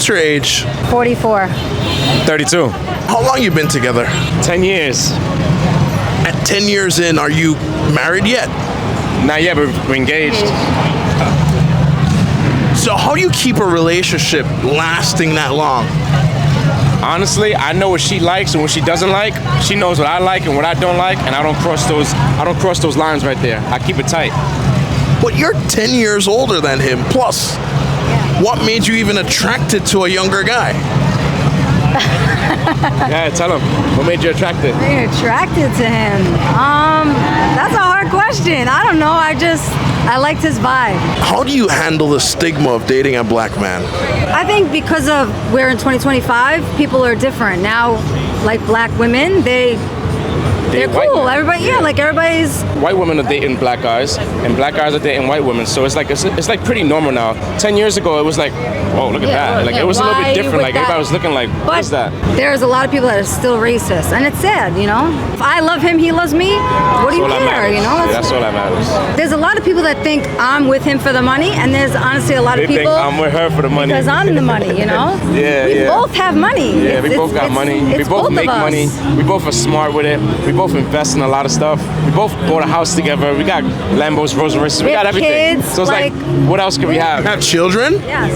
What's your age? 44. 32. How long you been together? 10 years. At 10 years in, are you married yet? Not yet, but we're engaged. So how do you keep a relationship lasting that long? Honestly, I know what she likes and what she doesn't like. She knows what I like and what I don't like, and I don't cross those lines right there. I keep it tight. But you're 10 years older than him. Plus, what made you even attracted to a younger guy? Yeah, tell him. What made you attracted? You're attracted to him. That's a hard question. I don't know. I liked his vibe. How do you handle the stigma of dating a black man? I think because of we're in 2025, people are different now. Like black women, they're cool. Everybody, everybody's. White women are dating black guys, and black guys are dating white women. So it's like pretty normal now. 10 years ago, it was like, oh, look at that. Like it was a little bit different. Like everybody was looking like, what is that? There's a lot of people that are still racist, and it's sad. If I love him, he loves me. What do you care? That's all that matters. There's a lot of people that think I'm with him for the money, and there's honestly a lot of people think I'm with her for the money because I'm in the money. We both have money. Yeah, we both got money. We both make money. We both are smart with it. We both invest in a lot of stuff. We both bought a house together. We got Lambos, Rolls Royces. We got everything. Kids, so it's like, what else can we have? Have children? Yes.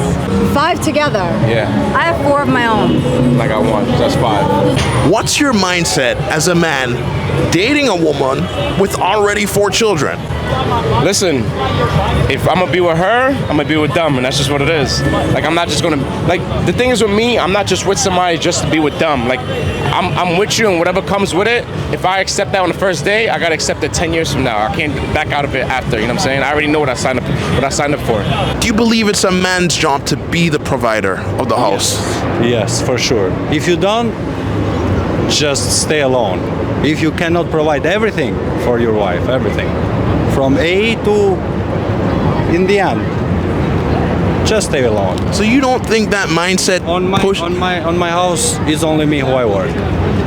5 together. Yeah. I have 4 of my own. Like I want. That's 5. What's your mindset as a man dating a woman with already 4 children? Listen, if I'm gonna be with her, I'm gonna be with them, and that's just what it is. Like I'm not just gonna the thing is with me, I'm not just with somebody just to be with them. Like I'm with you, and whatever comes with it. If I accept that on the first day, I gotta accept it 10 years from now. I can't back out of it after. You know what I'm saying? I already know what I signed up for. Do you believe it's a man's job to be the provider of the house? Yes, for sure. If you don't, just stay alone. If you cannot provide everything for your wife, everything, from A to in the end, just stay alone. So you don't think that mindset On my house is only me who I work,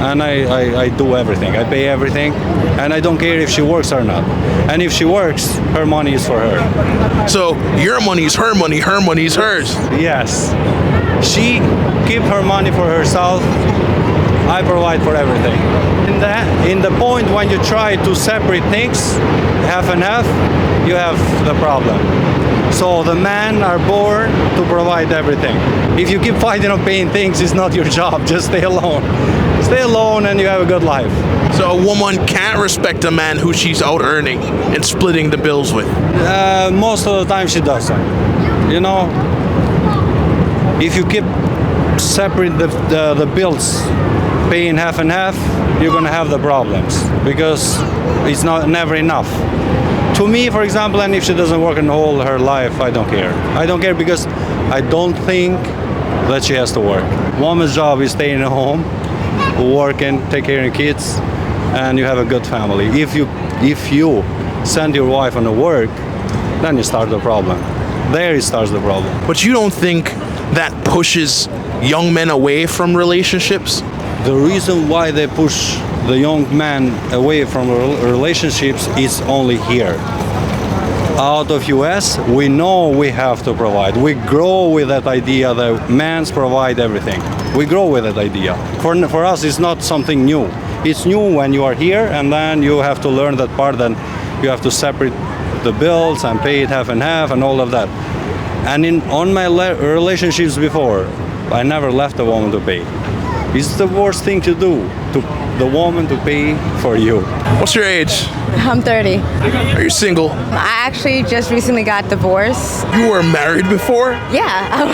and I do everything. I pay everything, and I don't care if she works or not. And if she works, her money is for her. So your money's her money is hers. Yes, she keep her money for herself. I provide for everything. In the point when you try to separate things, half and half, you have the problem. So the men are born to provide everything. If you keep fighting on paying things, it's not your job. Just stay alone. Stay alone and you have a good life. So a woman can't respect a man who she's out earning and splitting the bills with. Most of the time she doesn't. If you keep separate the bills, paying half and half, you're gonna have the problems because it's never enough. To me, for example, and if she doesn't work in all her life, I don't care. I don't care because I don't think that she has to work. Woman's job is staying at home, working, take care of kids, and you have a good family. If you send your wife on to work, then you start the problem. There it starts the problem. But you don't think that pushes young men away from relationships? The reason why they push the young man away from relationships is only here. Out of US, we know we have to provide. We grow with that idea that men provide everything. We grow with that idea. For us, it's not something new. It's new when you are here, and then you have to learn that part. Then you have to separate the bills and pay it half and half and all of that. And on my relationships before, I never left a woman to pay. It's the worst thing to do, the woman to pay for you. What's your age? I'm 30. Are you single? I actually just recently got divorced. You were married before? Yeah.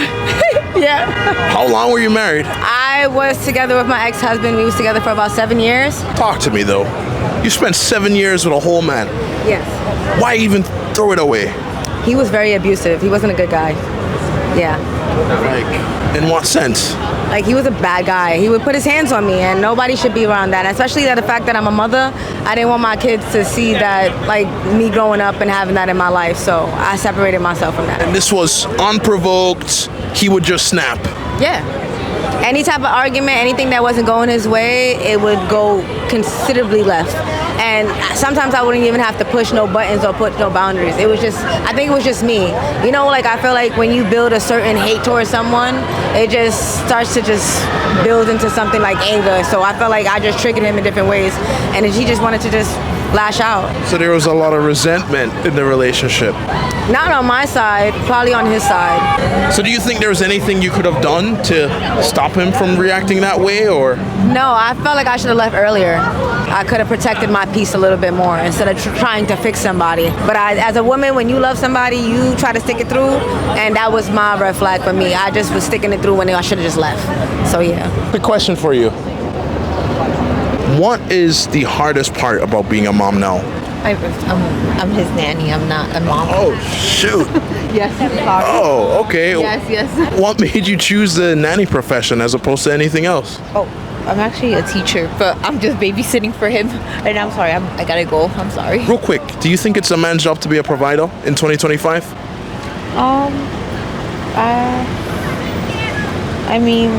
Yeah. How long were you married? I was together with my ex-husband. We was together for about 7 years. Talk to me though. You spent 7 years with a whole man. Yes. Why even throw it away? He was very abusive. He wasn't a good guy. Yeah. Like, in what sense? Like, he was a bad guy. He would put his hands on me, and nobody should be around that. Especially the fact that I'm a mother. I didn't want my kids to see that, like, me growing up and having that in my life. So I separated myself from that. And this was unprovoked. He would just snap. Yeah. Any type of argument, anything that wasn't going his way, it would go considerably left. And sometimes I wouldn't even have to push no buttons or put no boundaries. I think it was just me. You know, like I feel like when you build a certain hate towards someone, it just starts to just build into something like anger. So I felt like I just triggered him in different ways, and he just wanted to just lash out. So there was a lot of resentment in the relationship. Not on my side, probably on his side. So do you think there was anything you could have done to stop him from reacting that way, or? No, I felt like I should have left earlier. I could have protected my peace a little bit more instead of trying to fix somebody. But as a woman, when you love somebody, you try to stick it through, and that was my red flag for me. I just was sticking it through when I should have just left. So yeah. Quick question for you. What is the hardest part about being a mom now? I'm his nanny. I'm not a mom. Oh, shoot. Yes, I'm sorry. Oh, okay. Yes. What made you choose the nanny profession as opposed to anything else? Oh, I'm actually a teacher, but I'm just babysitting for him. And I'm sorry. I gotta go. I'm sorry. Real quick, do you think it's a man's job to be a provider in 2025? I mean,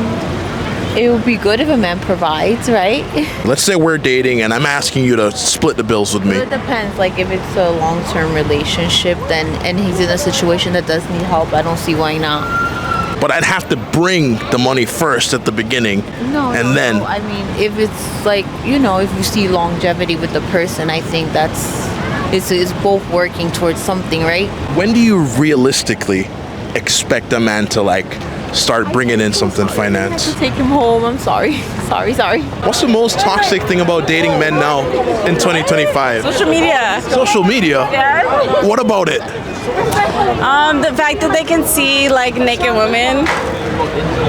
it would be good if a man provides, right? Let's say we're dating and I'm asking you to split the bills with me. It depends. Like if it's a long-term relationship, then and he's in a situation that does need help, I don't see why not. But I'd have to bring the money first at the beginning. No. I mean, if it's like, if you see longevity with the person, I think it's both working towards something, right? When do you realistically expect a man to start bringing in something finance? To take him home. I'm sorry. Sorry. What's the most toxic thing about dating men now in 2025? Social media. Social media? Yeah. What about it? The fact that they can see naked women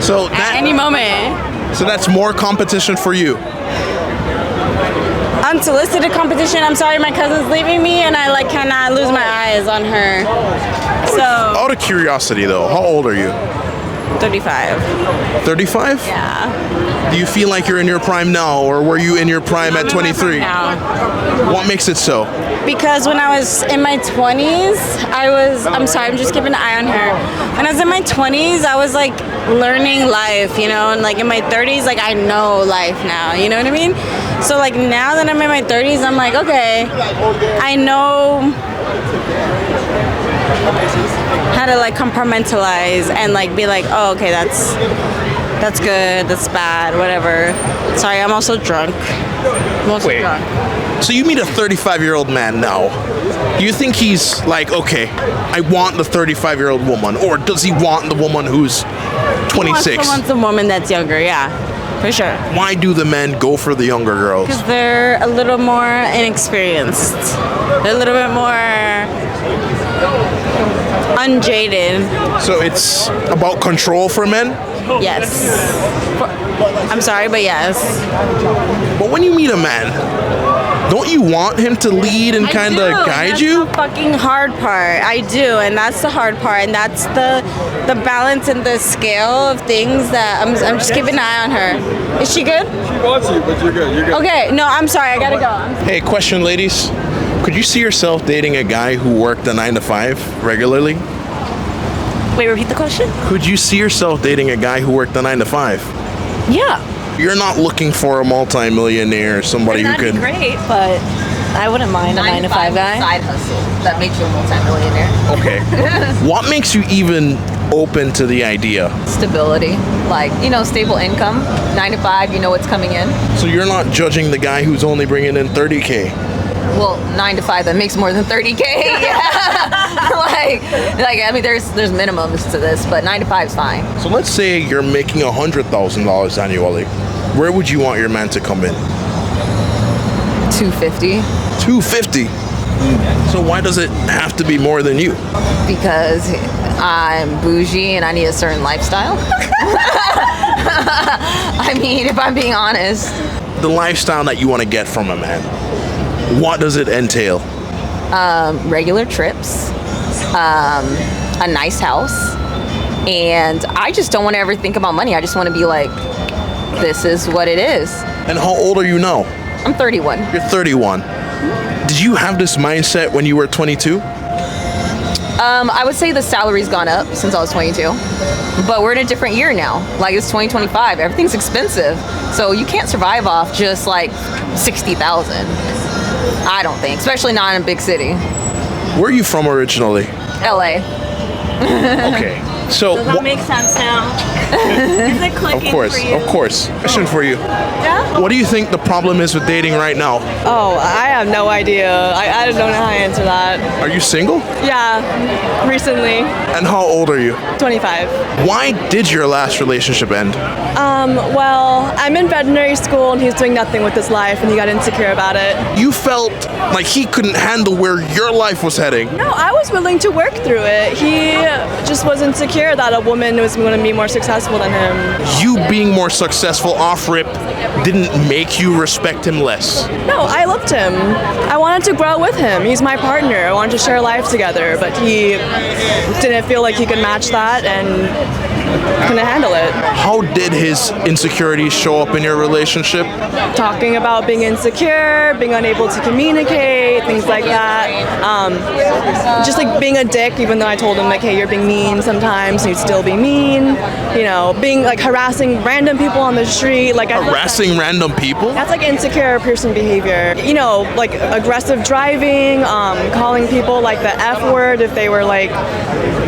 So at any moment. So that's more competition for you. Unsolicited competition. I'm sorry, my cousin's leaving me, and I cannot lose my eyes on her. So Out of curiosity though, how old are you? 35. 35? Yeah. Do you feel like you're in your prime now, or were you in your prime at 23? Now. What makes it so? Because when I was in my 20s, I'm sorry, I'm just keeping an eye on her. When I was in my 20s, I was learning life, and in my 30s, I know life now, you know what I mean? So now that I'm in my 30s, I'm okay, I know how to compartmentalize and be oh, okay, that's good, that's bad, whatever. Sorry, I'm also drunk. Wait. So you meet a 35-year-old man now. Do you think he's okay, I want the 35-year-old woman, or does he want the woman who's 26? He wants the woman that's younger, yeah, for sure. Why do the men go for the younger girls? Because they're a little more inexperienced. They're a little bit more unjaded. So it's about control for men? Yes. I'm sorry, but yes. But when you meet a man, don't you want him to lead and kind of guide you? That's the fucking hard part. I do, and that's the hard part, and that's the balance and the scale of things that I'm just keeping an eye on her. Is she good? She wants you, but you're good. You're good. Okay, no, I'm sorry. I gotta go. Hey, question, ladies. Could you see yourself dating a guy who worked a 9 to 5 regularly? Wait, repeat the question? Could you see yourself dating a guy who worked a 9 to 5? Yeah. You're not looking for a multi-millionaire, somebody who could. Great, but I wouldn't mind a 9 to 5 guy. Side hustle that makes you a multi-millionaire. Okay. What makes you even open to the idea? Stability, stable income, 9 to 5. You know what's coming in. So you're not judging the guy who's only bringing in 30K? Well, 9 to 5 that makes more than 30K. Yeah. I mean, there's minimums to this, but 9 to 5 is fine. So let's say you're making $100,000 annually. Where would you want your man to come in? 250. 250. So why does it have to be more than you? Because I'm bougie and I need a certain lifestyle. I mean, if I'm being honest. The lifestyle that you want to get from a man, what does it entail? Regular trips, a nice house, and I just don't want to ever think about money. I just want to be this is what it is. And how old are you now? I'm 31. You're 31. Did you have this mindset when you were 22? I would say the salary's gone up since I was 22, but we're in a different year now. It's 2025. Everything's expensive, so you can't survive off just 60,000. I don't think, especially not in a big city. Where are you from originally? LA. Okay. So, Does that make sense now? Is it clicking of course, for you? of course. Question for you. Yeah? What do you think the problem is with dating right now? Oh, I have no idea. I don't know how to answer that. Are you single? Yeah, recently, And how old are you? 25. Why did your last relationship end? Well, I'm in veterinary school and he's doing nothing with his life and he got insecure about it. You felt like he couldn't handle where your life was heading. No, I was willing to work through it. He just was insecure that a woman was going to be more successful than him. You being more successful off rip didn't make you respect him less. No, I loved him. I wanted to grow with him. He's my partner. I wanted to share life together, but he didn't feel like he could match that and couldn't handle it. How did his insecurities show up in your relationship? Talking about being insecure, being unable to communicate, things like that. Just like being a dick, even though I told him like, hey, you're being mean sometimes, you'd still be mean. You know, being like harassing random people on the street. Like Harassing random people? That's like insecure person behavior. You know, like aggressive driving, calling people like the F word if they were like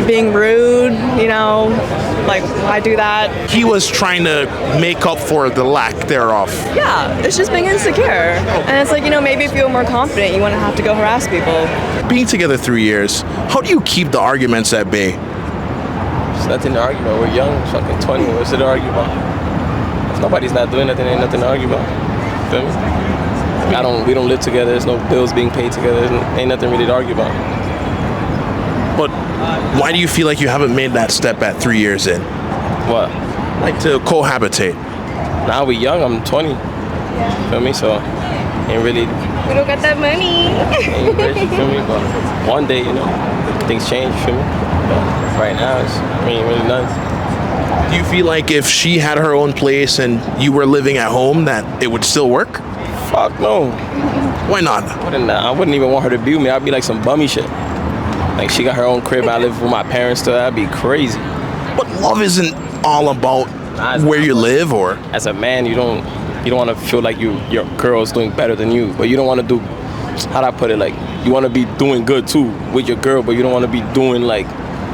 being rude, you know, like I do that. He was trying to make up for the lack thereof. Yeah, it's just being insecure. And it's like, you know, maybe if you were more confident, you wouldn't have to go harass people. Being together 3 years, how do you keep the arguments at bay? There's nothing to argue about. We're young, fucking 20. What's there to argue about? If nobody's not doing nothing, ain't nothing to argue about. Feel me? We don't live together. There's no bills being paid together. Ain't nothing really to argue about. But why do you feel like you haven't made that step at 3 years in? What? Like to cohabitate? Now we young. I'm 20. Feel me? So ain't really. We don't got that money. Ain't rich. Feel me? But one day, you know, things change. Feel me? But right now, ain't really nothing. Do you feel like if she had her own place and you were living at home, that it would still work? Fuck no. Why not? I wouldn't even want her to be with me. I'd be like some bummy shit. Like she got her own crib. I live with my parents still. That'd be crazy. But love isn't all about where you live, or as a man, you don't want to feel like your girl's doing better than you, but you don't want to do. How'd I put it? Like you want to be doing good too with your girl, but you don't want to be doing like.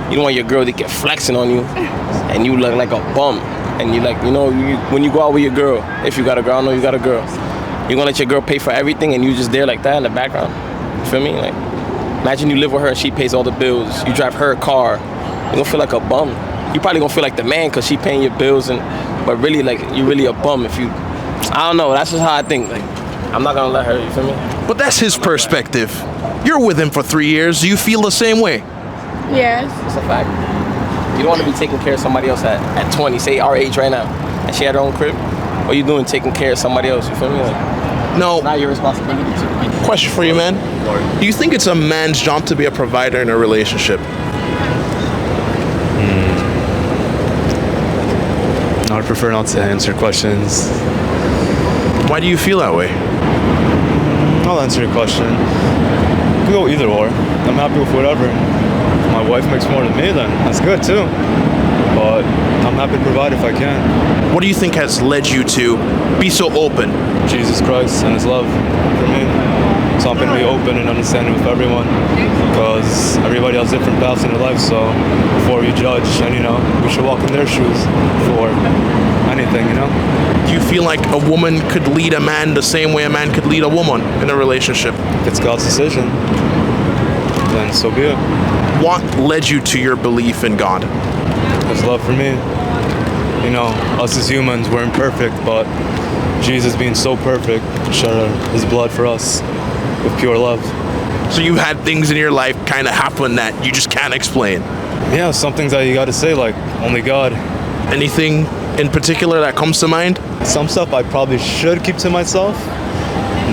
You don't want your girl to get flexing on you, and you look like a bum. And you like, you know, when you go out with your girl, if you got a girl, I know you got a girl. You're gonna let your girl pay for everything, and you just there like that in the background. You feel me? Like, imagine you live with her and she pays all the bills. You drive her car. You're gonna feel like a bum. You probably gonna feel like the man because she paying your bills, but really like you're really a bum if you. I don't know. That's just how I think. Like, I'm not gonna let her. You feel me? But that's his perspective. You're with him for 3 years. Do you feel the same way? Yes. It's a fact. You don't want to be taking care of somebody else at 20, say our age right now, and she had her own crib. What are you doing taking care of somebody else? You feel me? Like, no. Not your responsibility to. Question for you, man. Do you think it's a man's job to be a provider in a relationship? I would prefer not to answer questions. Why do you feel that way? I'll answer your question. It could go either or. I'm happy with whatever. If my wife makes more than me, then that's good too. But I'm happy to provide if I can. What do you think has led you to be so open? Jesus Christ and his love for me. So I'm going to be open and understanding with everyone because everybody has different paths in their life. So before we judge, and you know, we should walk in their shoes for anything, you know. Do you feel like a woman could lead a man the same way a man could lead a woman in a relationship? If it's God's decision, then so be it. What led you to your belief in God? His love for me. You know, us as humans, we're imperfect, but Jesus being so perfect, shed his blood for us with pure love. So you had things in your life kind of happen that you just can't explain? Yeah, some things that you got to say, like, only God. Anything in particular that comes to mind? Some stuff I probably should keep to myself,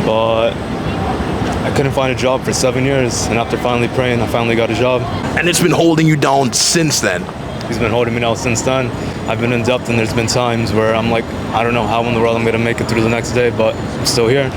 but I couldn't find a job for 7 years, and after finally praying, I finally got a job. And it's been holding you down since then? He's been holding me down since then. I've been in depth, and there's been times where I'm like, I don't know how in the world I'm going to make it through the next day, but I'm still here.